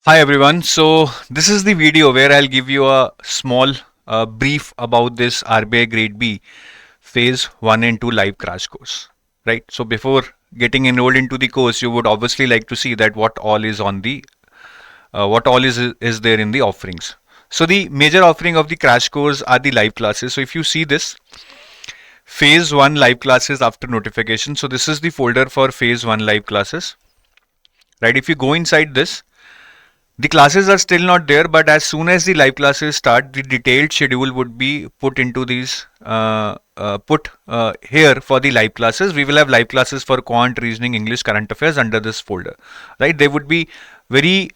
Hi everyone. So this is the video where I'll give you a small brief about this RBI Grade B Phase 1 and 2 live crash course. Right. So before getting enrolled into the course, you would obviously like to see that what all is on the what all is there in the offerings. So the major offering of the crash course are the live classes. So if you see this Phase 1 live classes after notification. So this is the folder for Phase 1 live classes. Right. If you go inside this, the classes are still not there, but as soon as the live classes start, the detailed schedule would be put into these here for the live classes. We will have live classes for quant, reasoning, English, current affairs under this folder, right? They would be very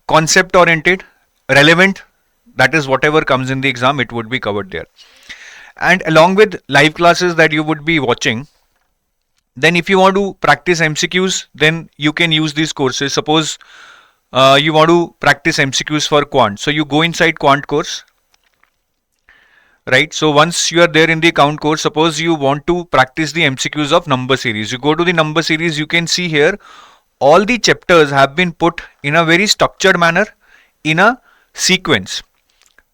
concept oriented, relevant. That is whatever comes in the exam, it would be covered there. And along with live classes that you would be watching, then if you want to practice MCQs, then you can use these courses. Suppose you want to practice MCQs for quant. So you go inside quant course, right? So once you are there in the count course, suppose you want to practice the MCQs of number series. You go to the number series, you can see here all the chapters have been put in a very structured manner in a sequence.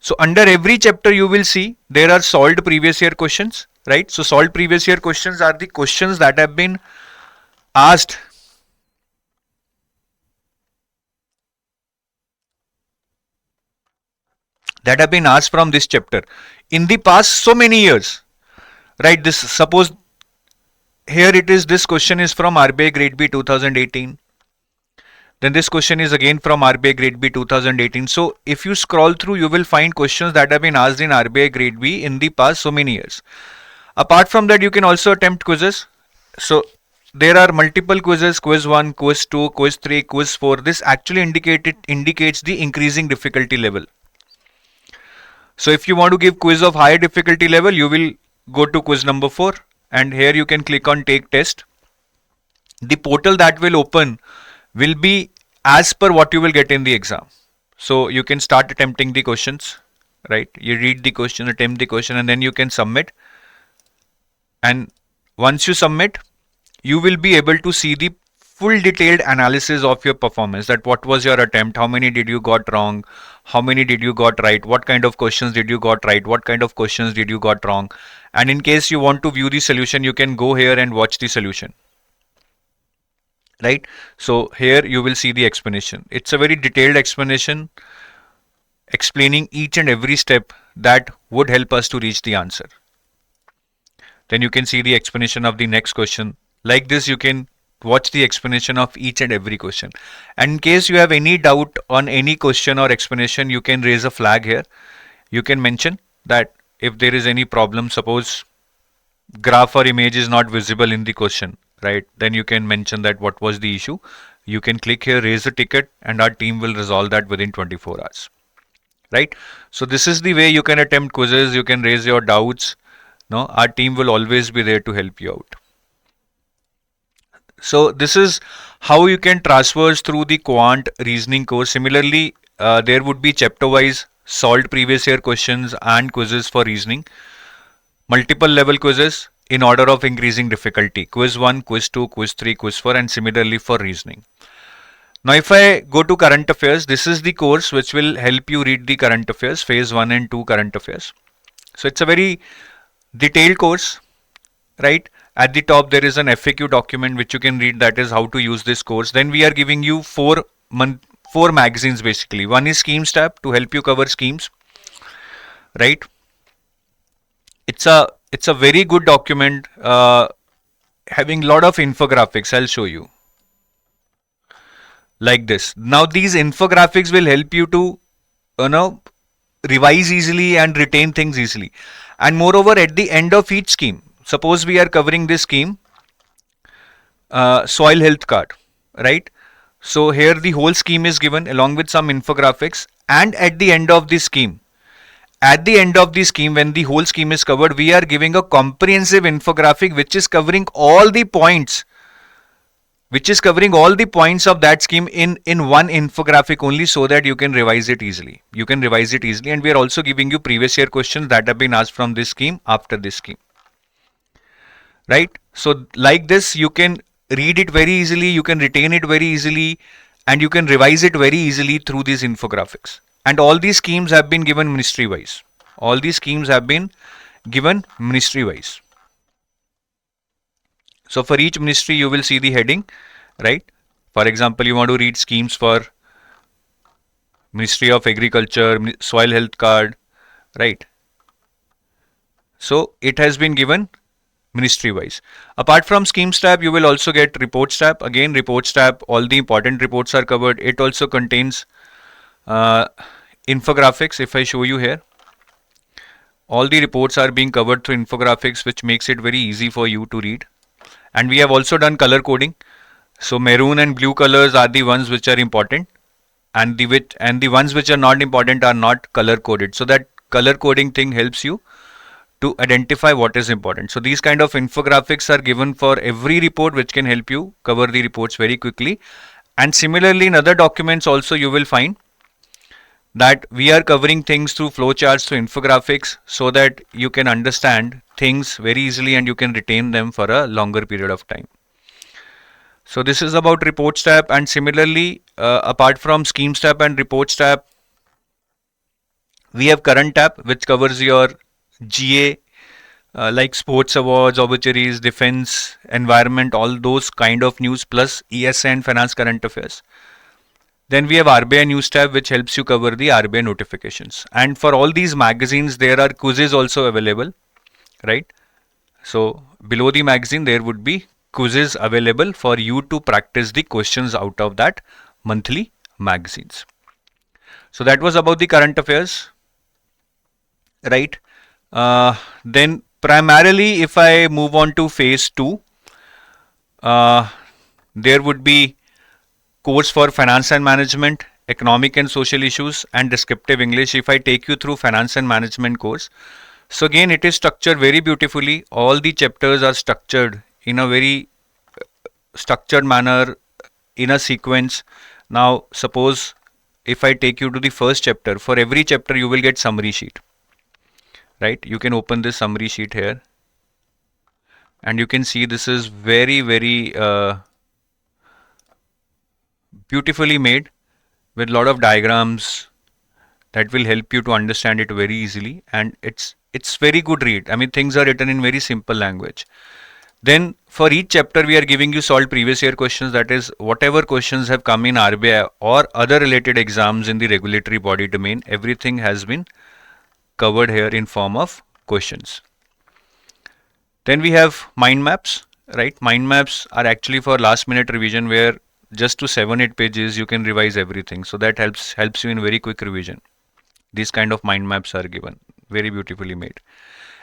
So under every chapter you will see there are solved previous year questions, right? So solved previous year questions are the questions that have been asked from this chapter in the past so many years, right? This suppose here it is, this question is from RBI Grade B 2018. Then this question is again from RBI Grade B 2018. So if you scroll through, you will find questions that have been asked in RBI Grade B in the past so many years. Apart from that, you can also attempt quizzes. So there are multiple quizzes: quiz 1, quiz 2, quiz 3, quiz 4. This actually indicates the increasing difficulty level. So if you want to give quiz of higher difficulty level, you will go to quiz number 4, and here you can click on take test. The portal that will open will be as per what you will get in the exam. So you can start attempting the questions, right? You read the question, attempt the question, and then you can submit. And once you submit, you will be able to see the full detailed analysis of your performance, that what was your attempt, how many did you got wrong, how many did you got right, what kind of questions did you got right, what kind of questions did you got wrong. And in case you want to view the solution, you can go here and watch the solution, right? So here you will see the explanation. It's a very detailed explanation explaining each and every step that would help us to reach the answer. Then you can see the explanation of the next question. Like this, you can watch the explanation of each and every question. And in case you have any doubt on any question or explanation, you can raise a flag here. You can mention that if there is any problem, suppose graph or image is not visible in the question, right? Then you can mention that what was the issue. You can click here, raise a ticket, and our team will resolve that within 24 hours, right? So this is the way you can attempt quizzes. You can raise your doubts. No, our team will always be there to help you out. So this is how you can transfer through the quant reasoning course. Similarly, there would be chapter wise solved previous year questions and quizzes for reasoning, multiple level quizzes in order of increasing difficulty: quiz 1, quiz 2, quiz 3, quiz 4, and similarly for reasoning. Now if I go to current affairs, this is the course which will help you read the current affairs, phase 1 and 2 current affairs. So it's a very detailed course, right? At the top there is an FAQ document which you can read, that is how to use this course. Then we are giving you four magazines basically. One is schemes tab to help you cover schemes, right? It's a very good document having lot of infographics. I'll show you like this. Now these infographics will help you to revise easily and retain things easily. And moreover, at the end of each scheme, suppose we are covering this scheme, soil health card, right? So here the whole scheme is given along with some infographics, and at the end of the scheme, when the whole scheme is covered, we are giving a comprehensive infographic which is covering all the points, of that scheme in one infographic only, so that you can revise it easily. And we are also giving you previous year questions that have been asked from this scheme after this scheme, right? So like this, you can read it very easily, you can retain it very easily, and you can revise it very easily through these infographics. And all these schemes have been given ministry wise. All these schemes have been given ministry wise. So for each ministry you will see the heading, right? For example, you want to read schemes for Ministry of Agriculture, Soil Health Card, right? So it has been given ministry wise. Apart from schemes tab, you will also get reports tab. Again, reports tab, all the important reports are covered. It also contains infographics. If I show you here, all the reports are being covered through infographics, which makes it very easy for you to read. And we have also done color coding. So maroon and blue colors are the ones which are important, and the ones which are not important are not color coded. So that color coding thing helps you to identify what is important. So these kind of infographics are given for every report, which can help you cover the reports very quickly. And similarly, in other documents also you will find that we are covering things through flowcharts, through infographics, so that you can understand things very easily and you can retain them for a longer period of time. So this is about reports tab. And similarly, apart from schemes tab and reports tab, we have current tab, which covers your GA, like sports awards, obituaries, defense, environment, all those kind of news, plus ESA and finance current affairs. Then we have RBI news tab, which helps you cover the RBI notifications. And for all these magazines, there are quizzes also available, right? So below the magazine, there would be quizzes available for you to practice the questions out of that monthly magazines. So that was about the current affairs, right? Then primarily, if I move on to phase 2, there would be course for finance and management, economic and social issues, and descriptive English. If I take you through finance and management course, so again it is structured very beautifully. All the chapters are structured in a very structured manner, in a sequence. Now suppose if I take you to the first chapter, for every chapter you will get summary sheet, right? You can open this summary sheet here, and you can see this is very beautifully made with a lot of diagrams that will help you to understand it very easily. And it's very good read. I mean, things are written in very simple language. Then for each chapter we are giving you solved previous year questions, that is whatever questions have come in RBI or other related exams in the regulatory body domain, everything has been covered here in form of questions. Then we have mind maps, right? Mind maps are actually for last minute revision, where just to 7-8 pages you can revise everything. So that helps you in very quick revision. These kind of mind maps are given, very beautifully made.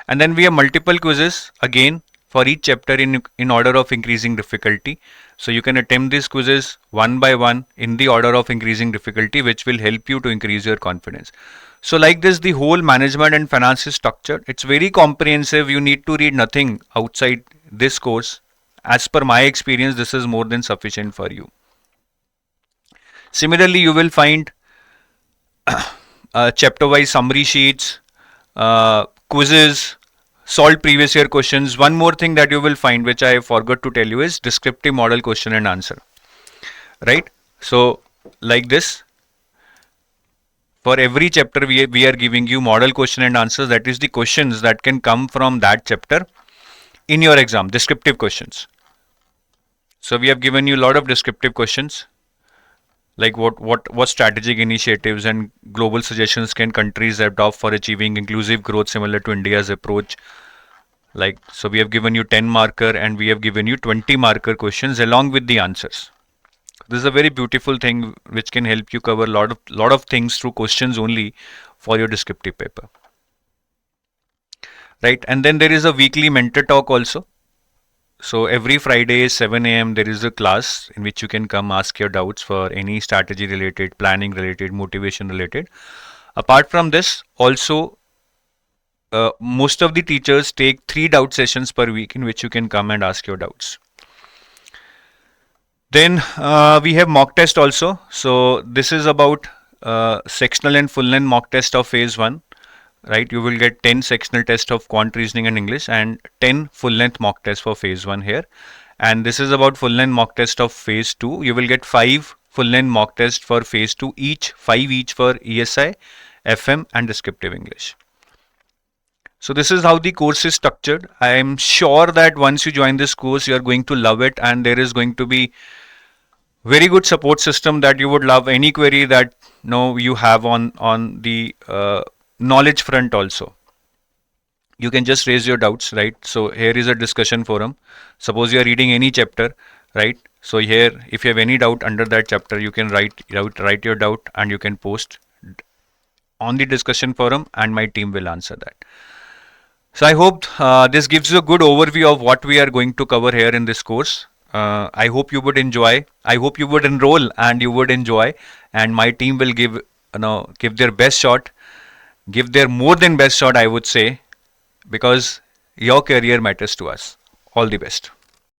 And then we have multiple quizzes, again for each chapter in order of increasing difficulty. So you can attempt these quizzes one by one in the order of increasing difficulty, which will help you to increase your confidence. So like this, the whole management and finance is structured. It's very comprehensive. You need to read nothing outside this course. As per my experience, this is more than sufficient for you. Similarly, you will find chapter-wise summary sheets, quizzes, solved previous year questions. One more thing that you will find, which I forgot to tell you, is descriptive model question and answer, right? So like this, for every chapter we are giving you model question and answers, that is the questions that can come from that chapter in your exam, descriptive questions. So we have given you a lot of descriptive questions, like what strategic initiatives and global suggestions can countries adopt for achieving inclusive growth similar to India's approach. Like, so we have given you 10 marker and we have given you 20 marker questions along with the answers. This is a very beautiful thing which can help you cover a lot of things through questions only for your descriptive paper, right? And then there is a weekly mentor talk also. So every Friday 7 a.m. there is a class in which you can come ask your doubts for any strategy related, planning related, motivation related. Apart from this, also most of the teachers take 3 doubt sessions per week in which you can come and ask your doubts. Then we have mock test also. So this is about sectional and full length mock test of phase 1. Right, you will get 10 sectional tests of quant, reasoning and English, and 10 full length mock tests for phase 1 here. And this is about full length mock test of phase 2. You will get 5 full length mock test for phase 2 each, 5 each for ESI, FM and descriptive English. So this is how the course is structured. I am sure that once you join this course, you are going to love it, and there is going to be very good support system that you would love. Any query that you have on the knowledge front also, you can just raise your doubts, right? So here is a discussion forum. Suppose you are reading any chapter, right? So here, if you have any doubt under that chapter, you can write your doubt and you can post on the discussion forum, and my team will answer that. So I hope this gives you a good overview of what we are going to cover here in this course. I hope you would enjoy. I hope you would enroll and you would enjoy. And my team will give their best shot, give their more than best shot, I would say, because your career matters to us. All the best.